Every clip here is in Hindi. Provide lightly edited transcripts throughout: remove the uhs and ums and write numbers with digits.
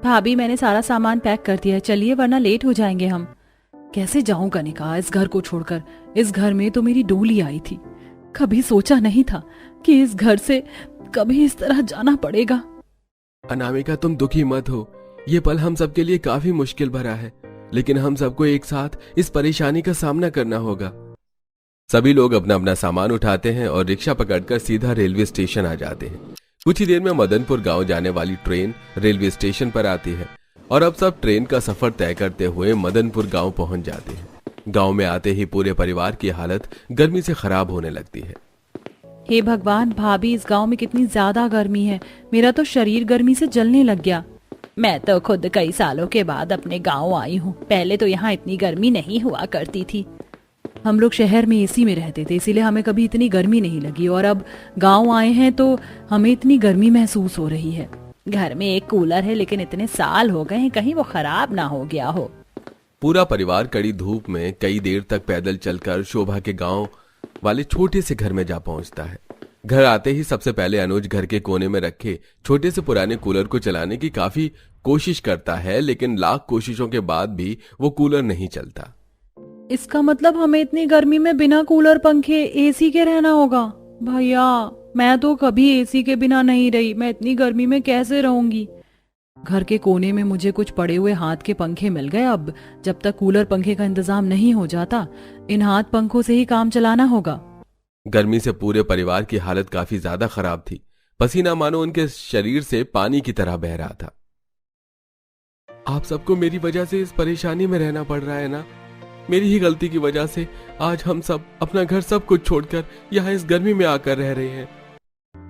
भाभी मैंने सारा सामान पैक कर दिया है, चलिए वरना लेट हो जाएंगे हम। कैसे जाऊं कनिका इस घर को छोड़कर। इस घर में तो मेरी डोली आई थी। कभी सोचा नहीं था कि इस घर से कभी इस तरह जाना पड़ेगा। अनामिका तुम दुखी मत हो, ये पल हम सबके लिए काफी मुश्किल भरा है, लेकिन हम सबको एक साथ इस परेशानी का सामना करना होगा। सभी लोग अपना अपना सामान उठाते हैं और रिक्शा पकड़कर सीधा रेलवे स्टेशन आ जाते हैं। कुछ ही देर में मदनपुर गांव जाने वाली ट्रेन रेलवे स्टेशन पर आती है और अब सब ट्रेन का सफर तय करते हुए मदनपुर गांव पहुंच जाते हैं। गांव में आते ही पूरे परिवार की हालत गर्मी से खराब होने लगती है। हे भगवान, भाभी इस गांव में कितनी ज्यादा गर्मी है। मेरा तो शरीर गर्मी से जलने लग गया। मैं तो खुद कई सालों के बाद अपने गांव आई हूँ। पहले तो यहाँ इतनी गर्मी नहीं हुआ करती थी। हम लोग शहर में एसी में रहते थे, इसीलिए हमें कभी इतनी गर्मी नहीं लगी, और अब गांव आए हैं तो हमें इतनी गर्मी महसूस हो रही है। घर में एक कूलर है, लेकिन इतने साल हो गए हैं, कहीं वो खराब ना हो गया हो। पूरा परिवार कड़ी धूप में कई देर तक पैदल चलकर शोभा के गांव वाले छोटे से घर में जा पहुंचता है। घर आते ही सबसे पहले अनुज घर के कोने में रखे छोटे से पुराने कूलर को चलाने की काफी कोशिश करता है, लेकिन लाख कोशिशों के बाद भी वो कूलर नहीं चलता। इसका मतलब हमें इतनी गर्मी में बिना कूलर पंखे एसी के रहना होगा। भैया मैं तो कभी एसी के बिना नहीं रही, मैं इतनी गर्मी में कैसे रहूंगी। घर के कोने में मुझे कुछ पड़े हुए हाथ के पंखे मिल गए। अब जब तक कूलर पंखे का इंतजाम नहीं हो जाता, इन हाथ पंखों से ही काम चलाना होगा। गर्मी से पूरे परिवार की हालत काफी ज्यादा खराब थी। पसीना मानो उनके शरीर से पानी की तरह बह रहा था। आप सबको मेरी वजह से इस परेशानी में रहना पड़ रहा है ना। मेरी ही गलती की वजह से आज हम सब अपना घर सब कुछ छोड़कर यहाँ इस गर्मी में आकर रह रहे हैं।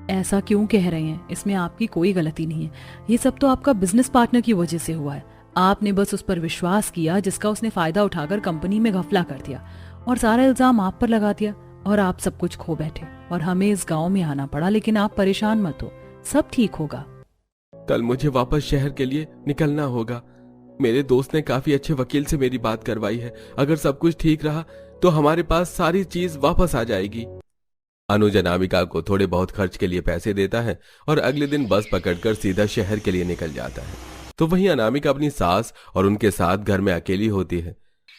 ऐसा क्यों कह रहे हैं? इसमें आपकी कोई गलती नहीं है। ये सब तो आपका बिजनेस पार्टनर की वजह से हुआ है। आपने बस उस पर विश्वास किया, जिसका उसने फायदा उठाकर कंपनी में घपला कर दिया और सारा इल्जाम आप पर लगा दिया, और आप सब कुछ खो बैठे और हमें इस गांव में आना पड़ा। लेकिन आप परेशान मत हो, सब ठीक होगा। कल मुझे वापस शहर के लिए निकलना होगा। मेरे दोस्त ने काफी अच्छे वकील से मेरी बात करवाई है। अगर सब कुछ ठीक रहा तो हमारे पास सारी चीज वापस आ जाएगी। अनुज अनामिका को थोड़े बहुत खर्च के लिए पैसे देता है और अगले दिन बस पकड़कर सीधा शहर के लिए निकल जाता है। तो वहीं अनामिका अपनी सास और उनके साथ घर में अकेली होती है।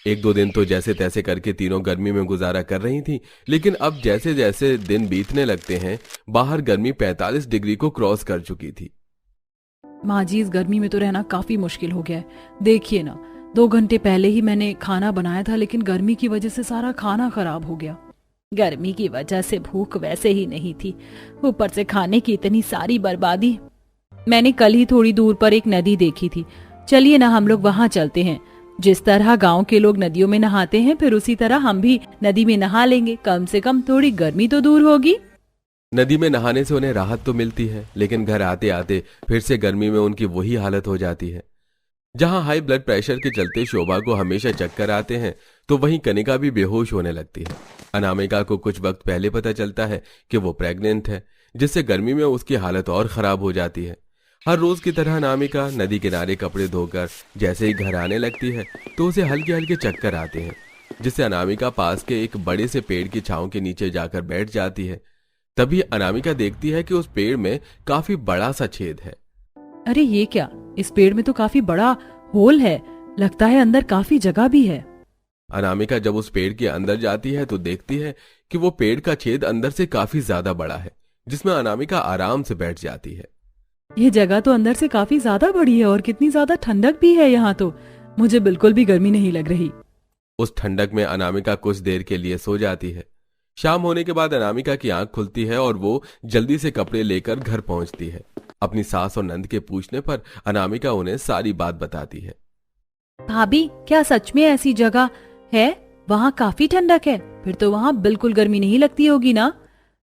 एक दो दिन तो जैसे तैसे करके तीनों गर्मी में गुजारा कर रही थी, लेकिन अब जैसे जैसे दिन बीतने लगते हैं, बाहर गर्मी 45 डिग्री को क्रॉस कर चुकी थी। माँ जी, इस गर्मी में तो रहना काफी मुश्किल हो गया है। देखिए ना, 2 घंटे पहले ही मैंने खाना बनाया था, लेकिन गर्मी की वजह से सारा खाना खराब हो गया। गर्मी की वजह से भूख वैसे ही नहीं थी, ऊपर से खाने की इतनी सारी बर्बादी। मैंने कल ही थोड़ी दूर पर एक नदी देखी थी। चलिए ना हम लोग वहां चलते हैं। जिस तरह गांव के लोग नदियों में नहाते हैं, फिर उसी तरह हम भी नदी में नहा लेंगे। कम से कम थोड़ी गर्मी तो दूर होगी। नदी में नहाने से उन्हें राहत तो मिलती है, लेकिन घर आते आते फिर से गर्मी में उनकी वही हालत हो जाती है। जहां हाई ब्लड प्रेशर के चलते शोभा को हमेशा चक्कर आते हैं, तो वहीं कनिका भी बेहोश होने लगती है। अनामिका को कुछ वक्त पहले पता चलता है कि वो प्रेग्नेंट है, जिससे गर्मी में उसकी हालत और खराब हो जाती है। हर रोज की तरह अनामिका नदी किनारे कपड़े धोकर जैसे ही घर आने लगती है, तो उसे हल्के हल्के चक्कर आते हैं, जिससे अनामिका पास के एक बड़े से पेड़ की छांव के नीचे जाकर बैठ जाती है। तभी अनामिका देखती है कि उस पेड़ में काफी बड़ा सा छेद है। अरे ये क्या, इस पेड़ में तो काफी बड़ा होल है। लगता है अंदर काफी जगह भी है। अनामिका जब उस पेड़ के अंदर जाती है तो देखती है कि वो पेड़ का छेद अंदर से काफी ज्यादा बड़ा है, जिसमें अनामिका आराम से बैठ जाती है। ये जगह तो अंदर से काफी ज्यादा बड़ी है और कितनी ज्यादा ठंडक भी है यहाँ तो। मुझे बिल्कुल भी गर्मी नहीं लग रही। उस ठंडक में अनामिका कुछ देर के लिए सो जाती है। शाम होने के बाद अनामिका की आंख खुलती है और वो जल्दी से कपड़े लेकर घर पहुंचती है। अपनी सास और नंद के पूछने पर अनामिका उन्हें सारी बात बताती है। भाभी, क्या सच में ऐसी जगह है? वहाँ काफी ठंडक है, फिर तो वहाँ बिल्कुल गर्मी नहीं लगती होगी ना?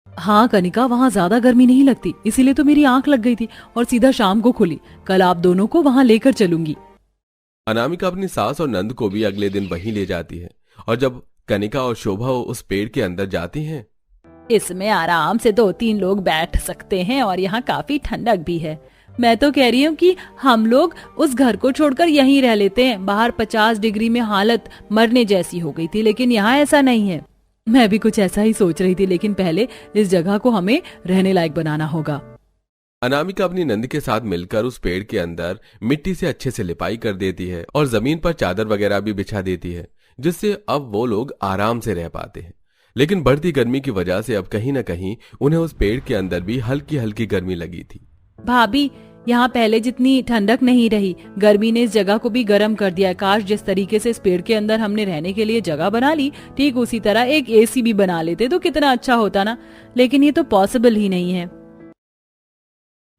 हाँ कनिका, वहाँ ज्यादा गर्मी नहीं लगती, इसीलिए तो मेरी आंख लग गई थी और सीधा शाम को खुली। कल आप दोनों को वहाँ लेकर चलूंगी। अनामिका अपनी सास और नंद को भी अगले दिन वहीं ले जाती है, और जब कनिका और शोभा उस पेड़ के अंदर जाती हैं, इसमें आराम से 2-3 लोग बैठ सकते हैं और यहाँ काफी ठंडक भी है। मैं तो कह रही हूँ कि हम लोग उस घर को छोड़कर यहीं रह लेते हैं। बाहर 50 डिग्री में हालत मरने जैसी हो गई थी, लेकिन यहाँ ऐसा नहीं है। मैं भी कुछ ऐसा ही सोच रही थी, लेकिन पहले इस जगह को हमें रहने लायक बनाना होगा। अनामिका अपनी नंद के साथ मिलकर उस पेड़ के अंदर मिट्टी से अच्छे से लिपाई कर देती है और जमीन पर चादर वगैरह भी बिछा देती है, जिससे अब वो लोग आराम से रह पाते हैं। लेकिन बढ़ती गर्मी की वजह से अब कहीं ना कहीं उन्हें उस पेड़ के अंदर भी हल्की हल्की गर्मी लगी थी। भाभी, यहाँ पहले जितनी ठंडक नहीं रही, गर्मी ने इस जगह को भी गर्म कर दिया। काश जिस तरीके से इस पेड़ के अंदर हमने रहने के लिए जगह बना ली, ठीक उसी तरह एक एसी भी बना लेते तो कितना अच्छा होता ना। लेकिन ये तो पॉसिबल ही नहीं है।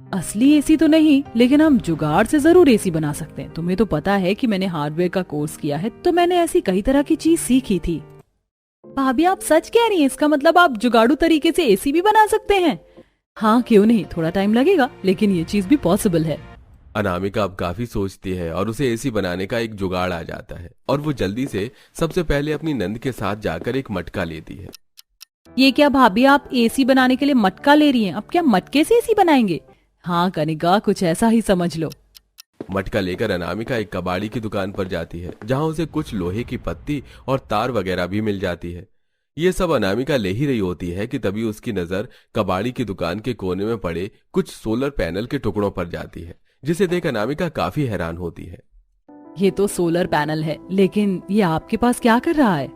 असली एसी तो नहीं, लेकिन हम जुगाड़ से जरूर एसी बना सकते हैं। तुम्हें तो पता है कि मैंने हार्डवेयर का कोर्स किया है, तो मैंने ऐसी कई तरह की चीज सीखी थी। भाभी, आप सच कह रही हैं? इसका मतलब आप जुगाड़ू तरीके से एसी भी बना सकते हैं? हाँ, क्यों नहीं, थोड़ा टाइम लगेगा, लेकिन ये चीज भी पॉसिबल है। अनामिका अब काफी सोचती है और उसे एसी बनाने का एक जुगाड़ आ जाता है और वो जल्दी से सबसे पहले अपनी नंद के साथ जाकर एक मटका लेती है। ये क्या भाभी, आप एसी बनाने के लिए मटका ले रही हैं? अब क्या मटके से एसी बनाएंगे? हाँ कनिका, कुछ ऐसा ही समझ लो। मटका लेकर अनामिका एक कबाड़ी की दुकान पर जाती है, जहां उसे कुछ लोहे की पत्ती और तार वगैरह भी मिल जाती है। ये सब अनामिका ले ही रही होती है कि तभी उसकी नजर कबाड़ी की दुकान के कोने में पड़े कुछ सोलर पैनल के टुकड़ों पर जाती है, जिसे देख अनामिका काफी हैरान होती है। ये तो सोलर पैनल है, लेकिन ये आपके पास क्या कर रहा है?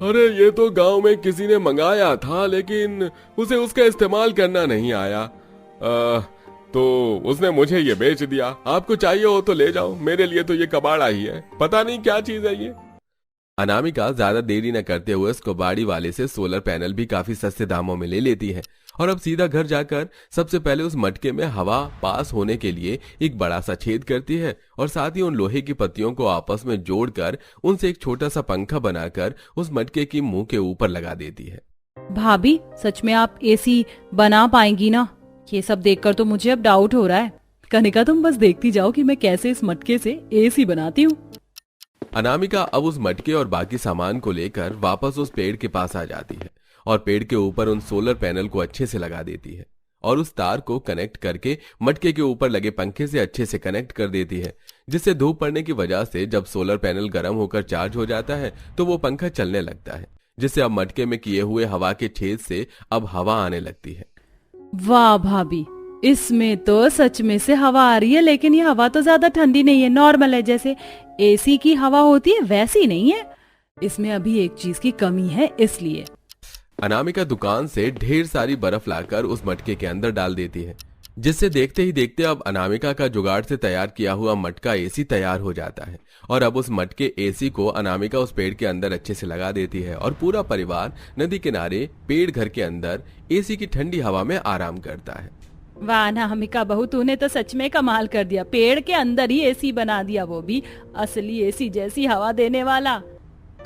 अरे ये तो गांव में किसी ने मंगाया था, लेकिन उसे उसका इस्तेमाल करना नहीं आया, तो उसने मुझे ये बेच दिया। आपको चाहिए हो तो ले जाओ, मेरे लिए तो ये कबाड़ा ही है, पता नहीं क्या चीज है ये। अनामिका ज्यादा देरी न करते हुए उस कबाड़ी वाले से सोलर पैनल भी काफी सस्ते दामों में ले लेती है और अब सीधा घर जाकर सबसे पहले उस मटके में हवा पास होने के लिए एक बड़ा सा छेद करती है और साथ ही उन लोहे की पत्तियों को आपस में जोड़कर उनसे एक छोटा सा पंखा बनाकर उस मटके की मुंह के ऊपर लगा देती है। भाभी, सच में आप एसी बना पाएंगी ना? ये सब देखकर तो मुझे अब डाउट हो रहा है। कनिका, तुम बस देखती जाओ कि मैं कैसे इस मटके से एसी बनाती हूँ। अनामिका अब उस मटके और बाकी सामान को लेकर वापस उस पेड़ के पास आ जाती है और पेड़ के ऊपर उन सोलर पैनल को अच्छे से लगा देती है और उस तार को कनेक्ट करके मटके के ऊपर लगे पंखे से अच्छे से कनेक्ट कर देती है, जिससे धूप पड़ने की वजह से जब सोलर पैनल गर्म होकर चार्ज हो जाता है तो वो पंखा चलने लगता है, जिससे अब मटके में किए हुए हवा के छेद से अब हवा आने लगती है। वाह भाभी, इसमें तो सच में से हवा आ रही है, लेकिन ये हवा तो ज्यादा ठंडी नहीं है, नॉर्मल है, जैसे एसी की हवा होती है वैसी नहीं है। इसमें अभी एक चीज की कमी है, इसलिए। अनामिका दुकान से ढेर सारी बर्फ लाकर उस मटके के अंदर डाल देती है, जिससे देखते ही देखते अब अनामिका का जुगाड़ से तैयार किया हुआ मटका एसी तैयार हो जाता है और अब उस मटके एसी को अनामिका उस पेड़ के अंदर अच्छे से लगा देती है और पूरा परिवार नदी किनारे पेड़ घर के अंदर एसी की ठंडी हवा में आराम करता है। वाह अनामिका बहू, तूने तो सच में कमाल कर दिया। पेड़ के अंदर ही एसी बना दिया, वो भी असली एसी जैसी हवा देने वाला।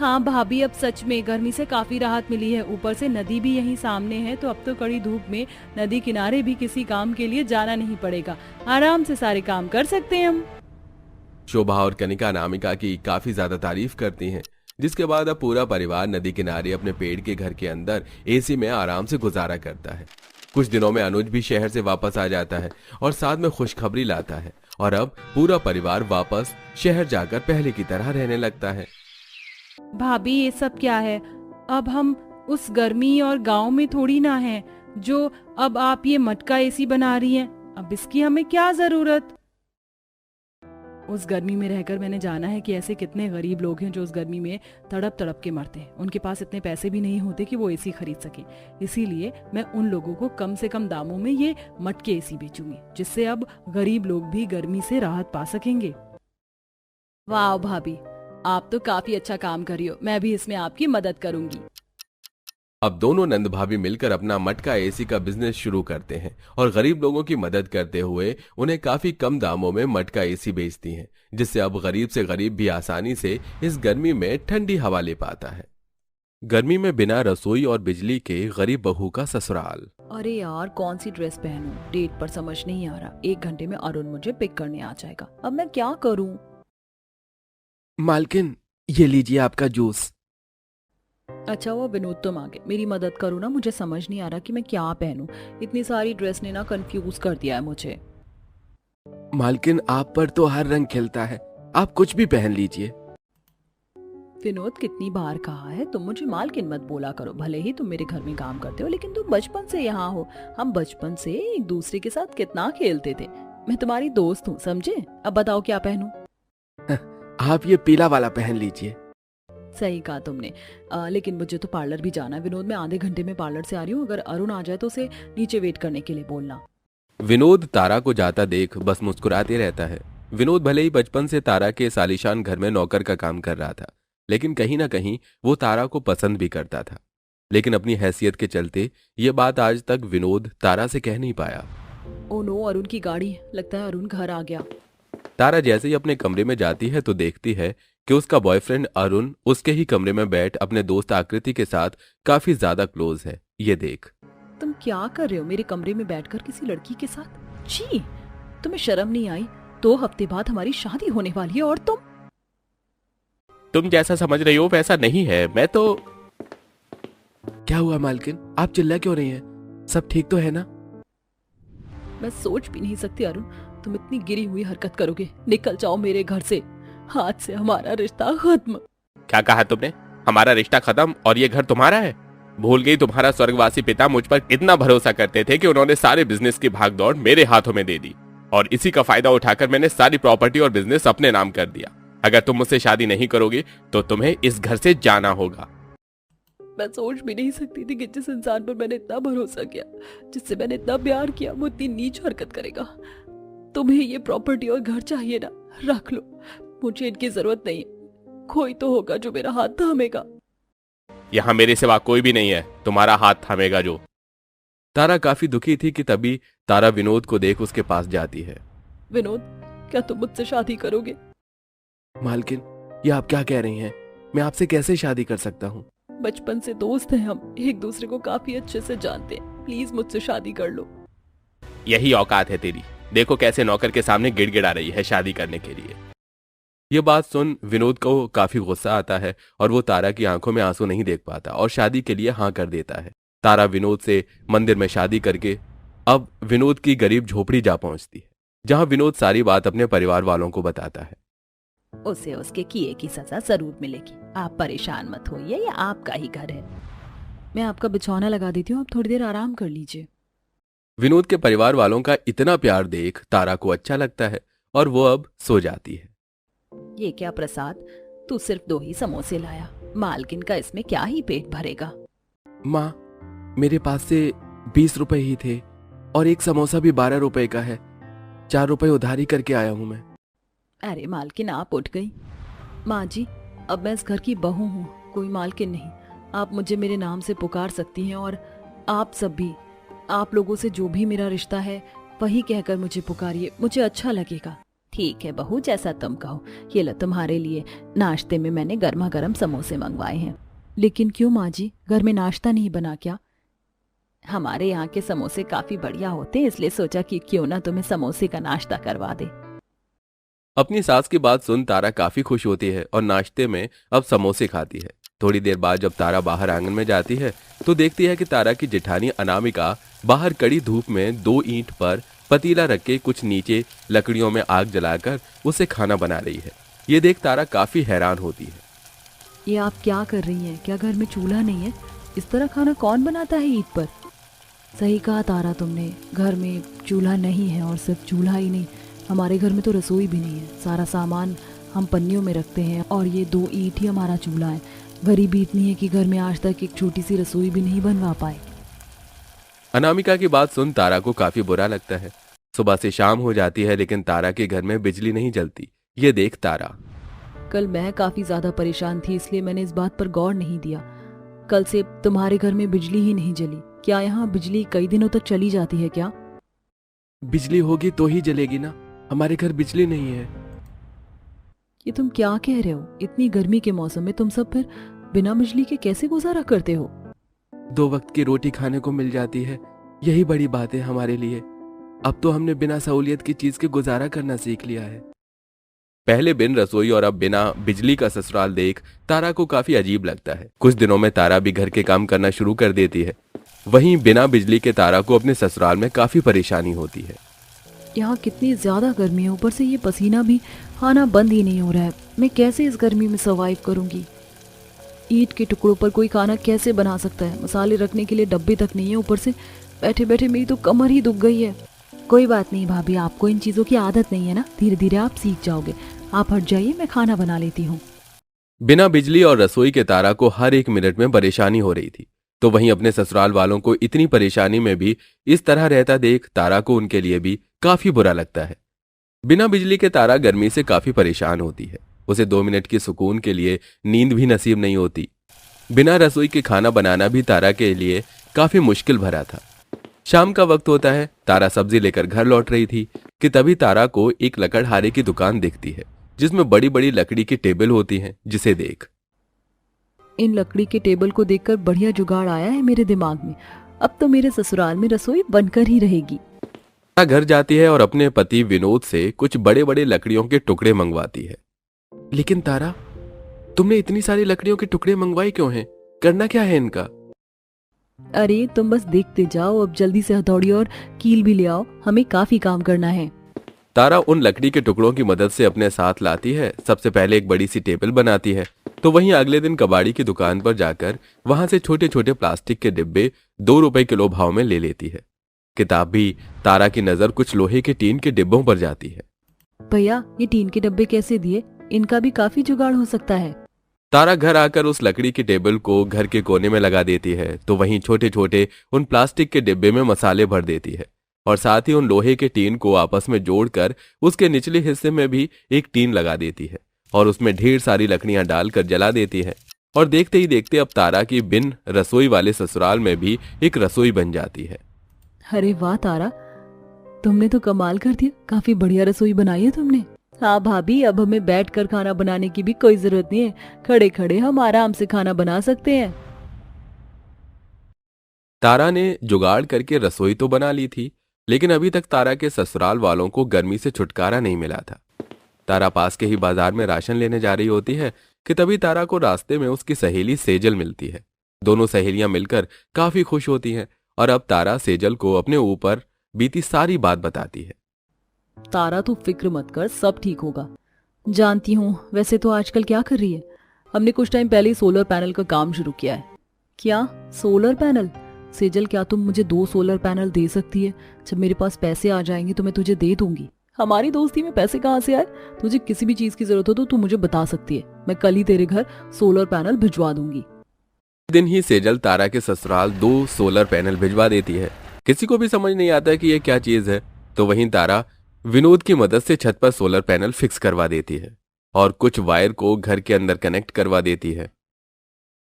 हाँ भाभी, अब सच में गर्मी से काफी राहत मिली है। ऊपर से नदी भी यहीं सामने है, तो अब तो कड़ी धूप में नदी किनारे भी किसी काम के लिए जाना नहीं पड़ेगा, आराम से सारे काम कर सकते हैं हम। शोभा और कनिका अनामिका की काफी ज्यादा तारीफ करती हैं, जिसके बाद अब पूरा परिवार नदी किनारे अपने पेड़ के घर के अंदर एसी में आराम से गुजारा करता है। कुछ दिनों में अनुज भी शहर से वापस आ जाता है और साथ में खुशखबरी लाता है और अब पूरा परिवार वापस शहर जाकर पहले की तरह रहने लगता है। भाभी, ये सब क्या है? अब हम उस गर्मी और गांव में थोड़ी ना हैं, जो अब आप ये मटका एसी बना रही हैं। अब इसकी हमें क्या जरूरत? उस गर्मी में रहकर मैंने जाना है कि ऐसे कितने गरीब लोग हैं जो उस गर्मी में तड़प तड़प के मरते हैं। उनके पास इतने पैसे भी नहीं होते कि वो एसी खरीद सके। इसीलिए मैं उन लोगों को कम से कम दामों में ये मटके एसी बेचूंगी, जिससे अब गरीब लोग भी गर्मी से राहत पा सकेंगे। वाह भाभी, आप तो काफी अच्छा काम कर रही हो, मैं भी इसमें आपकी मदद करूंगी। अब दोनों नंद भाभी मिलकर अपना मटका एसी का बिजनेस शुरू करते हैं और गरीब लोगों की मदद करते हुए उन्हें काफी कम दामों में मटका एसी बेचती हैं, जिससे अब गरीब से गरीब भी आसानी से इस गर्मी में ठंडी हवा ले पाता है। गर्मी में बिना रसोई और बिजली के गरीब बहू का ससुराल। अरे यार, कौन सी ड्रेस पहनूं? डेट पर समझ नहीं आ रहा। 1 घंटे में अरुण मुझे पिक करने आ जाएगा, अब मैं क्या करूं? मालकिन, ये लीजिए आपका जूस। अच्छा वो विनोद तुम आ गए, मेरी मदद करो ना, मुझे समझ नहीं आ रहा कि मैं क्या पहनूं। इतनी सारी ड्रेस ने ना कंफ्यूज कर दिया है मुझे। मालकिन, आप पर तो हर रंग खिलता है, आप कुछ भी पहन लीजिए। विनोद कितनी बार कहा है तुम मुझे मालकिन मत बोला करो। भले ही तुम मेरे घर में काम करते हो लेकिन तुम बचपन से यहाँ हो। हम बचपन से एक दूसरे के साथ कितना खेलते थे। मैं तुम्हारी दोस्त हूँ, समझे? अब बताओ क्या पहनूं? आप ये पीला वाला पहन लीजिए। सही कहा तुमने। लेकिन मुझे तो पार्लर भी जाना है विनोद। मैं आधे घंटे में पार्लर से आ रही हूँ। अगर अरुण आ जाए तो उसे नीचे वेट करने के लिए बोलना। विनोद तारा को जाता देख बस मुस्कुराते रहता है। विनोद भले ही बचपन से तारा के सालिशान घर में नौकर का काम कर रहा था, लेकिन कहीं ना कहीं वो तारा को पसंद भी करता था। लेकिन अपनी हैसियत के चलते ये बात आज तक विनोद तारा से कह नहीं पाया। ओ नो, अरुण की गाड़ी। लगता है अरुण घर आ गया। तारा जैसे ही अपने कमरे में जाती है तो देखती है कि उसका बॉयफ्रेंड अरुण उसके ही कमरे में बैठ अपने दोस्त आकृति के साथ काफी ज्यादा क्लोज है। ये देख। तुम क्या कर रहे हो मेरे कमरे में बैठकर किसी लड़की के साथ? छी, तुम्हें शर्म नहीं आई? 2 हफ्ते बाद हमारी शादी होने वाली है और तुम जैसा समझ रही हो वैसा नहीं है। मैं तो। क्या हुआ मालकिन, आप चिल्ला क्यों रही हैं? सब ठीक तो है ना? मैं सोच भी नहीं सकती अरुण, तुम इतनी गिरी हुई हरकत करोगे। निकल जाओ मेरे घर से। आज से हमारा रिश्ता खत्म। क्या कहा तुमने? हमारा रिश्ता खत्म और ये घर तुम्हारा है? भूल गई तुम्हारा स्वर्गवासी पिता मुझ पर इतना भरोसा करते थे कि उन्होंने सारे बिजनेस की भागदौड़ मेरे हाथों में दे दी और इसी का फायदा उठाकर मैंने सारी प्रॉपर्टी और बिजनेस अपने नाम कर दिया। अगर तुम मुझसे शादी नहीं करोगी तो तुम्हें इस घर से जाना होगा। मैं सोच भी नहीं सकती थी कि जिस इंसान पर मैंने इतना भरोसा किया, जिससे मैंने इतना प्यार किया, वो इतनी नीच हरकत करेगा। तुम्हें ये प्रॉपर्टी और घर चाहिए ना, रख लो। मुझे इनकी जरूरत नहीं है। कोई तो होगा जो मेरा हाथ थामेगा। यहाँ मेरे सिवा कोई भी नहीं है तुम्हारा हाथ थामेगा जो। तारा काफी दुखी थी कि तभी तारा विनोद को देख उसके पास जाती है। विनोद, क्या तुम मुझसे शादी करोगे? मालकिन, ये आप क्या कह रही हैं? मैं आपसे कैसे शादी कर सकता हूँ? बचपन से दोस्त हैं हम, एक दूसरे को काफी अच्छे से जानते हैं। प्लीज मुझसे शादी कर लो। यही औकात है तेरी। देखो कैसे नौकर के सामने गिड़गिड़ा रही है शादी करने के लिए। ये बात सुन विनोद को काफी गुस्सा आता है और वो तारा की आंखों में आंसू नहीं देख पाता और शादी के लिए हाँ कर देता है। तारा विनोद से मंदिर में शादी करके अब विनोद की गरीब झोपड़ी जा पहुंचती है, जहां विनोद सारी बात अपने परिवार वालों को बताता है। उसे उसके किए की सजा जरूर मिलेगी। आप परेशान मत होइए, ये आपका ही घर है। मैं आपका बिछौना लगा देती हूँ, आप थोड़ी देर आराम कर लीजिए। विनोद के परिवार वालों का इतना प्यार देख तारा को अच्छा लगता है और वो अब सो जाती है। ये क्या प्रसाद, तू सिर्फ 2 ही समोसे लाया। मालकिन का इसमें क्या ही पेट भरेगा। माँ, मेरे पास से 20 रुपए ही थे और एक समोसा भी 12 रुपए का है। 4 रुपए उधारी करके आया हूँ मैं। अरे मालकिन, आप उठ गई। माँ जी, अब मैं इस घर की बहू हूँ, कोई मालकिन नहीं। आप मुझे मेरे नाम से पुकार सकती हैं और आप सब भी, आप लोगों से जो भी मेरा रिश्ता है वही कहकर मुझे पुकारिए, मुझे अच्छा लगेगा। ठीक है बहू, जैसा तुम कहो। ये लो तुम्हारे लिए, नाश्ते में मैंने गर्मा गर्म समोसे मंगवाए हैं। लेकिन क्यों माँ जी, घर में नाश्ता नहीं बना क्या? हमारे यहाँ के समोसे काफी बढ़िया होते हैं, इसलिए सोचा कि क्यों ना तुम्हें समोसे का नाश्ता करवा दे। अपनी सास की बात सुन तारा काफी खुश होती है और नाश्ते में अब समोसे खाती है। थोड़ी देर बाद जब तारा बाहर आंगन में जाती है तो देखती है कि तारा की जेठानी अनामिका बाहर कड़ी धूप में 2 ईंट पर पतीला रख के कुछ नीचे लकड़ियों में आग जलाकर उसे खाना बना रही है। ये देख तारा काफी हैरान होती है। ये आप क्या कर रही हैं? क्या घर में चूल्हा नहीं है? इस तरह खाना कौन बनाता है ईद पर? सही कहा तारा तुमने, घर में चूल्हा नहीं है। और सिर्फ चूल्हा ही नहीं, हमारे घर में तो रसोई भी नहीं है। सारा सामान हम पन्नियों में रखते हैं और ये 2 ईंट ही हमारा चूल्हा है। गरीबी इतनी है कि घर में आज तक एक छोटी सी रसोई भी नहीं बनवा पाए। अनामिका की बात सुन तारा को काफी बुरा लगता है। सुबह से शाम हो जाती है लेकिन तारा के घर में बिजली नहीं जलती। ये देख तारा। कल मैं काफी ज्यादा परेशान थी, इसलिए मैंने इस बात पर गौर नहीं दिया। कल से तुम्हारे घर में बिजली ही नहीं जली। क्या यहाँ बिजली कई दिनों तक चली जाती है क्या? बिजली होगी तो ही जलेगी ना, हमारे घर बिजली नहीं है। ये तुम क्या कह रहे हो? इतनी गर्मी के मौसम में तुम सब फिर बिना बिजली के कैसे गुजारा करते हो? 2 वक्त की रोटी खाने को मिल जाती है, यही बड़ी बात है हमारे लिए। अब तो हमने बिना सहूलियत की चीज के गुजारा करना सीख लिया है। पहले बिन रसोई और अब बिना बिजली का ससुराल देख तारा को काफी अजीब लगता है। कुछ दिनों में तारा भी घर के काम करना शुरू कर देती है। वहीं बिना बिजली के तारा को अपने ससुराल में काफी परेशानी होती है। यहाँ कितनी ज्यादा गर्मी है, ऊपर से ये पसीना भी आना बंद ही नहीं हो रहा है। मैं कैसे इस गर्मी में सर्वाइव करूंगी? ईंट के टुकड़ों पर कोई खाना कैसे बना सकता है? मसाले रखने के लिए डब्बे तक नहीं है, ऊपर से बैठे बैठे मेरी तो कमर ही दुख गई है। कोई बात नहीं भाभी, आपको इन चीज़ों की आदत नहीं है ना, धीरे धीरे आप सीख जाओगे। आप हट जाइए, मैं खाना बना लेती हूँ। बिना बिजली और रसोई के तारा को हर एक मिनट में परेशानी हो रही थी, तो वहीं अपने ससुराल वालों को इतनी परेशानी में भी इस तरह रहता देख तारा को उनके लिए भी काफी बुरा लगता है। बिना बिजली के तारा गर्मी से काफी परेशान होती है। उसे 2 मिनट की सुकून के लिए नींद भी नसीब नहीं होती। बिना रसोई के खाना बनाना भी तारा के लिए काफी मुश्किल भरा था। शाम का वक्त होता है, तारा सब्जी लेकर घर लौट रही थी कि तभी तारा को एक लकड़हारे की दुकान दिखती है जिसमें बड़ी बड़ी लकड़ी की टेबल होती हैं, जिसे देख इन लकड़ी के टेबल को देखकर बढ़िया जुगाड़ आया है मेरे दिमाग में। अब तो मेरे ससुराल में रसोई बनकर ही रहेगी। तारा घर जाती है और अपने पति विनोद से कुछ बड़े बड़े लकड़ियों के टुकड़े मंगवाती है। लेकिन तारा, तुमने इतनी सारी लकड़ियों के टुकड़े मंगवाए क्यों हैं? करना क्या है इनका? अरे तुम बस देखते जाओ, अब जल्दी से हथौड़ी और कील भी ले आओ, हमें काफी काम करना है। तारा उन लकड़ी के टुकड़ों की मदद से अपने साथ लाती है। सबसे पहले एक बड़ी सी टेबल बनाती है, तो वहीं अगले दिन कबाड़ी की दुकान पर जाकर वहां से छोटे छोटे प्लास्टिक के डिब्बे 2 रुपए किलो भाव में ले लेती है। किताब भी तारा की नजर कुछ लोहे के टीन के डिब्बों पर जाती है। भैया, ये टीन के डब्बे कैसे दिए? इनका भी काफी जुगाड़ हो सकता है। तारा घर आकर उस लकड़ी की टेबल को घर के कोने में लगा देती है, तो वहीं छोटे छोटे उन प्लास्टिक के डिब्बे में मसाले भर देती है और साथ ही उन लोहे के टीन को आपस में जोड़कर उसके निचले हिस्से में भी एक टीन लगा देती है और उसमें ढेर सारी लकड़ियां डालकर जला देती है। और देखते ही देखते अब तारा की बिन रसोई वाले ससुराल में भी एक रसोई बन जाती है। अरे वाह तारा, तुमने तो कमाल कर दिया, काफी बढ़िया रसोई बनाई है तुमने। हाँ भाभी, अब हमें बैठकर खाना बनाने की भी कोई जरूरत नहीं है, खड़े खड़े हम आराम से खाना बना सकते हैं। तारा ने जुगाड़ करके रसोई तो बना ली थी, लेकिन अभी तक तारा के ससुराल वालों को गर्मी से छुटकारा नहीं मिला था। तारा पास के ही बाजार में राशन लेने जा रही होती है कि तभी तारा को रास्ते में उसकी सहेली सेजल मिलती है। दोनों सहेलियां मिलकर काफी खुश होती हैं और अब तारा सेजल को अपने ऊपर बीती सारी बात बताती है। तारा तू फिक्र मत कर, सब ठीक होगा। जानती हूँ, वैसे तो आजकल क्या कर रही है? हमने कुछ टाइम पहले ही सोलर पैनल का काम शुरू किया है। क्या सोलर पैनल? सेजल, क्या तुम मुझे 2 सोलर पैनल दे सकती है? जब मेरे पास पैसे आ जाएंगे तो मैं तुझे दे दूंगी। हमारी दोस्ती में पैसे कहाँ से आए? तुझे किसी भी चीज की जरूरत हो तो तू मुझे बता सकती है, मैं कल ही तेरे घर सोलर पैनल भिजवा दूंगी। दिन ही सेजल तारा के ससुराल 2 सोलर पैनल भिजवा देती है। किसी को भी समझ नहीं आता कि ये क्या चीज है, तो वहीं तारा विनोद की मदद से छत पर सोलर पैनल फिक्स करवा देती है और कुछ वायर को घर के अंदर कनेक्ट करवा देती है,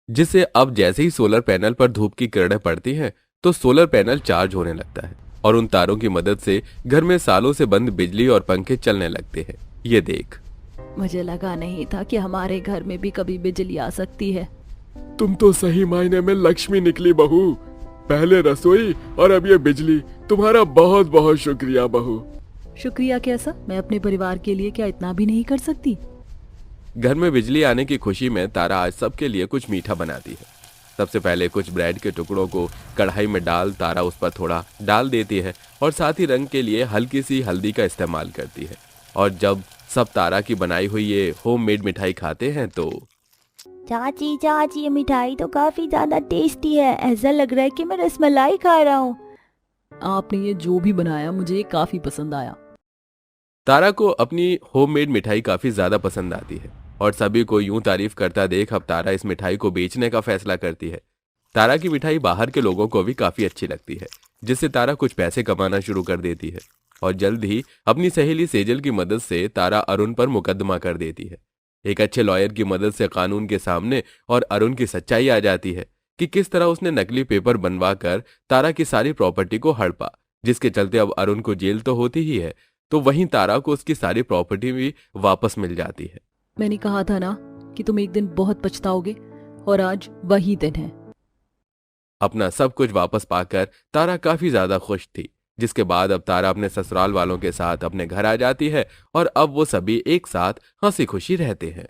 जिससे अब जैसे ही सोलर पैनल पर धूप की किरणें पड़ती हैं तो सोलर पैनल चार्ज होने लगता है और उन तारों की मदद से घर में सालों से बंद बिजली और पंखे चलने लगते हैं। ये देख, मुझे लगा नहीं था कि हमारे घर में भी कभी बिजली आ सकती है। तुम तो सही मायने में लक्ष्मी निकली बहू। पहले रसोई और अब ये बिजली। तुम्हारा बहुत बहुत शुक्रिया बहू। शुक्रिया कैसा? मैं अपने परिवार के लिए क्या इतना भी नहीं कर सकती? घर में बिजली आने की खुशी में तारा आज सबके लिए कुछ मीठा बनाती है। सबसे पहले कुछ ब्रेड के टुकड़ों को कढ़ाई में डाल तारा उस पर थोड़ा डाल देती है और साथ ही रंग के लिए हल्की सी हल्दी का इस्तेमाल करती है। और जब सब तारा की बनाई हुई ये होममेड मिठाई खाते हैं तो चाची चाची, ये मिठाई तो काफी ज्यादा टेस्टी है, ऐसा लग रहा है कि मैं रसमलाई खा रहा हूँ। आपने ये जो भी बनाया मुझे ये काफी पसंद आया। तारा को अपनी होममेड मिठाई काफी ज्यादा पसंद आती है और सभी को यूं तारीफ करता देख अब तारा इस मिठाई को बेचने का फैसला करती है। तारा की मिठाई बाहर के लोगों को भी काफी अच्छी लगती है, जिससे तारा कुछ पैसे कमाना शुरू कर देती है और जल्द ही अपनी सहेली सेजल की मदद से तारा अरुण पर मुकदमा कर देती है। एक अच्छे लॉयर की मदद से कानून के सामने और अरुण की सच्चाई आ जाती है कि किस तरह उसने नकली पेपर बनवा कर तारा की सारी प्रॉपर्टी को हड़पा, जिसके चलते अब अरुण को जेल तो होती ही है, तो वहीं तारा को उसकी सारी प्रॉपर्टी भी वापस मिल जाती है। मैंने कहा था ना कि तुम एक दिन बहुत पछताओगे, और आज वही दिन है। अपना सब कुछ वापस पाकर तारा काफी ज्यादा खुश थी, जिसके बाद अब तारा अपने ससुराल वालों के साथ अपने घर आ जाती है और अब वो सभी एक साथ हंसी खुशी रहते हैं।